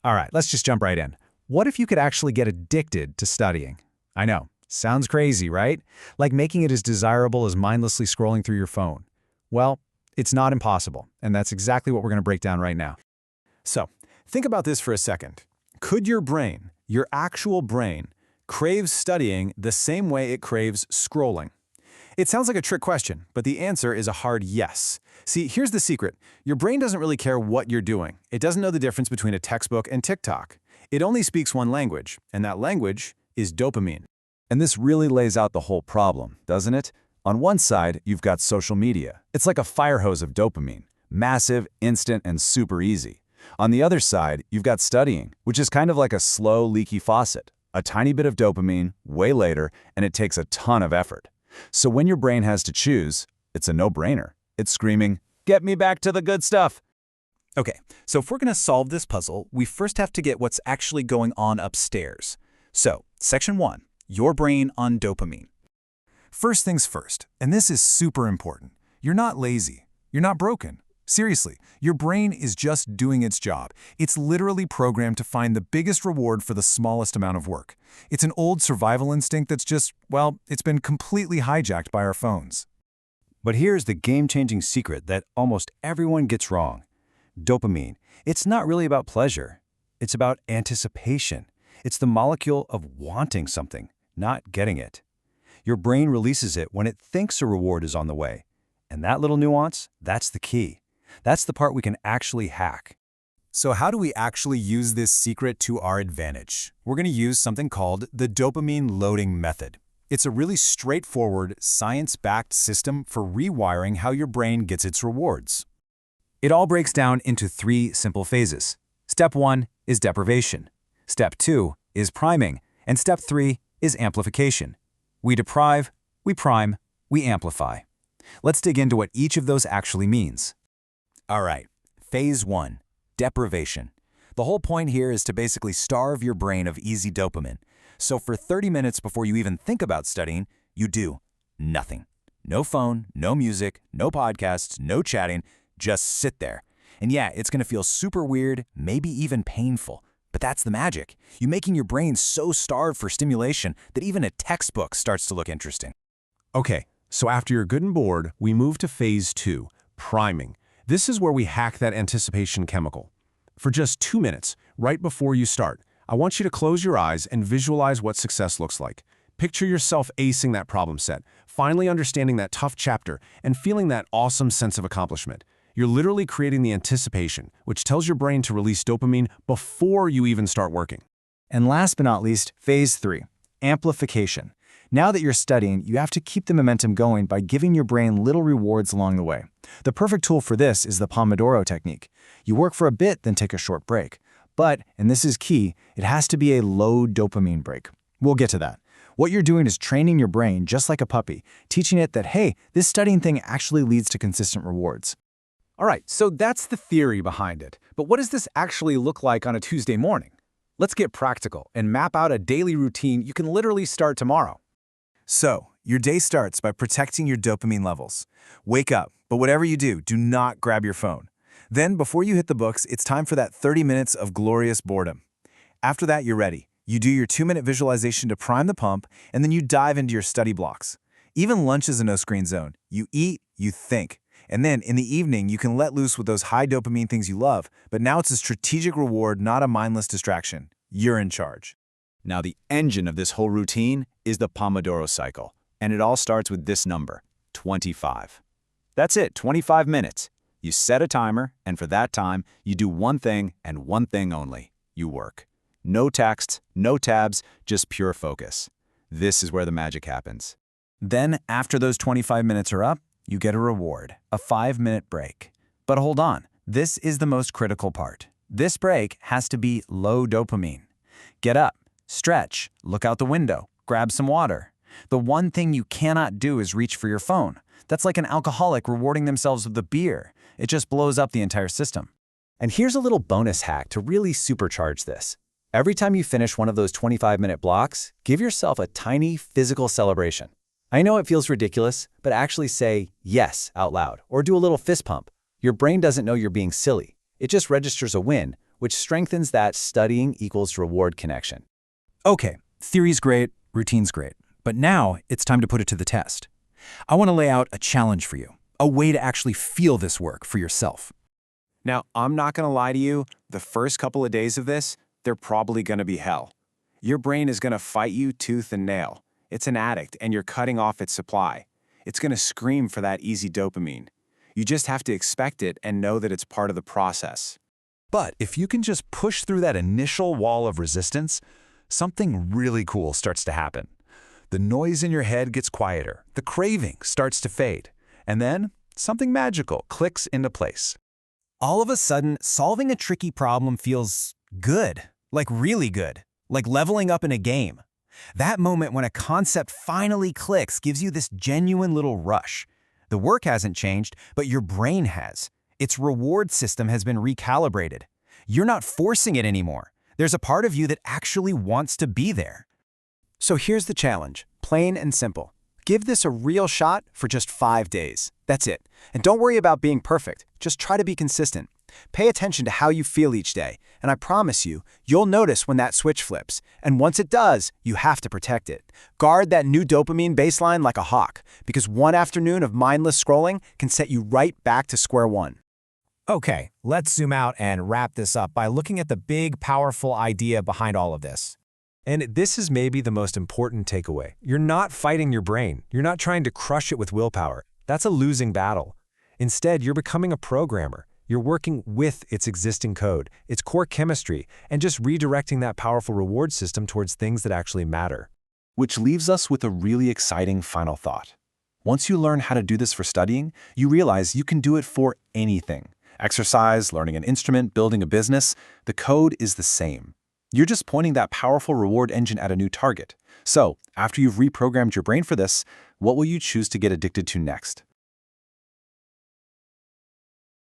All right, let's just jump right in. What if you could actually get addicted to studying? I know, sounds crazy, right? Like making it as desirable as mindlessly scrolling through your phone. Well, it's not impossible, and that's exactly what we're going to break down right now. So, think about this for a second. Could your brain, your actual brain, crave studying the same way it craves scrolling? It sounds like a trick question, but the answer is a hard yes. See, here's the secret. Your brain doesn't really care what you're doing. It doesn't know the difference between a textbook and TikTok. It only speaks one language, and that language is dopamine. And this really lays out the whole problem, doesn't it? On one side, you've got social media. It's like a fire hose of dopamine, massive, instant, and super easy. On the other side, you've got studying, which is kind of like a slow, leaky faucet. A tiny bit of dopamine, way later, and it takes a ton of effort. So when your brain has to choose, it's a no-brainer. It's screaming, "Get me back to the good stuff." Okay, so if we're going to solve this puzzle, we first have to get what's actually going on upstairs. So, section 1, your brain on dopamine. First things first, and this is super important. You're not lazy. You're not broken. Seriously, your brain is just doing its job. It's literally programmed to find the biggest reward for the smallest amount of work. It's an old survival instinct that's just, well, it's been completely hijacked by our phones. But here's the game-changing secret that almost everyone gets wrong. Dopamine, it's not really about pleasure. It's about anticipation. It's the molecule of wanting something, not getting it. Your brain releases it when it thinks a reward is on the way. And that little nuance, that's the key. That's the part we can actually hack. So how do we actually use this secret to our advantage? We're going to use something called the dopamine loading method. It's a really straightforward, science-backed system for rewiring how your brain gets its rewards. It all breaks down into 3 simple phases. Step 1 is deprivation. Step 2 is priming. And step 3 is amplification. We deprive, we prime, we amplify. Let's dig into what each of those actually means. All right, phase 1, deprivation. The whole point here is to basically starve your brain of easy dopamine. So for 30 minutes before you even think about studying, you do nothing. No phone, no music, no podcasts, no chatting, just sit there. And yeah, it's going to feel super weird, maybe even painful. But that's the magic. You're making your brain so starved for stimulation that even a textbook starts to look interesting. Okay, so after you're good and bored, we move to phase 2, priming. This is where we hack that anticipation chemical. For just 2 minutes, right before you start, I want you to close your eyes and visualize what success looks like. Picture yourself acing that problem set, finally understanding that tough chapter, and feeling that awesome sense of accomplishment. You're literally creating the anticipation, which tells your brain to release dopamine before you even start working. And last but not least, phase 3, amplification. Now that you're studying, you have to keep the momentum going by giving your brain little rewards along the way. The perfect tool for this is the Pomodoro technique. You work for a bit, then take a short break. But, and this is key, it has to be a low dopamine break. We'll get to that. What you're doing is training your brain just like a puppy, teaching it that, hey, this studying thing actually leads to consistent rewards. All right, so that's the theory behind it. But what does this actually look like on a Tuesday morning? Let's get practical and map out a daily routine you can literally start tomorrow. So, your day starts by protecting your dopamine levels. Wake up, but whatever you do, do not grab your phone. Then, before you hit the books, it's time for that 30 minutes of glorious boredom. After that, you're ready. You do your 2-minute visualization to prime the pump, and then you dive into your study blocks. Even lunch is a no-screen zone. You eat, you think. And then, in the evening, you can let loose with those high dopamine things you love, but now it's a strategic reward, not a mindless distraction. You're in charge. Now the engine of this whole routine is the Pomodoro cycle, and it all starts with this number, 25. That's it, 25 minutes. You set a timer, and for that time, you do one thing and one thing only. You work. No text, no tabs, just pure focus. This is where the magic happens. Then, after those 25 minutes are up, you get a reward, a 5-minute break. But hold on, this is the most critical part. This break has to be low dopamine. Get up, stretch, look out the window, grab some water. The one thing you cannot do is reach for your phone. That's like an alcoholic rewarding themselves with a beer. It just blows up the entire system. And here's a little bonus hack to really supercharge this. Every time you finish one of those 25-minute blocks, give yourself a tiny physical celebration. I know it feels ridiculous, but actually say yes out loud or do a little fist pump. Your brain doesn't know you're being silly. It just registers a win, which strengthens that studying equals reward connection. Okay, theory's great, routine's great, but now it's time to put it to the test. I want to lay out a challenge for you, a way to actually feel this work for yourself. Now, I'm not going to lie to you, the first couple of days of this, they're probably going to be hell. Your brain is going to fight you tooth and nail. It's an addict, and you're cutting off its supply. It's going to scream for that easy dopamine. You just have to expect it and know that it's part of the process. But if you can just push through that initial wall of resistance, something really cool starts to happen. The noise in your head gets quieter, the craving starts to fade, and then something magical clicks into place. All of a sudden, solving a tricky problem feels good, like really good, like leveling up in a game. That moment when a concept finally clicks gives you this genuine little rush. The work hasn't changed, but your brain has. Its reward system has been recalibrated. You're not forcing it anymore. There's a part of you that actually wants to be there. So here's the challenge, plain and simple. Give this a real shot for just 5 days. That's it. And don't worry about being perfect. Just try to be consistent. Pay attention to how you feel each day, and I promise you, you'll notice when that switch flips. And once it does, you have to protect it. Guard that new dopamine baseline like a hawk, because one afternoon of mindless scrolling can set you right back to square one. Okay, let's zoom out and wrap this up by looking at the big, powerful idea behind all of this. And this is maybe the most important takeaway. You're not fighting your brain. You're not trying to crush it with willpower. That's a losing battle. Instead, you're becoming a programmer. You're working with its existing code, its core chemistry, and just redirecting that powerful reward system towards things that actually matter. Which leaves us with a really exciting final thought. Once you learn how to do this for studying, you realize you can do it for anything. Exercise, learning an instrument, building a business, the code is the same. You're just pointing that powerful reward engine at a new target. So, after you've reprogrammed your brain for this, what will you choose to get addicted to next?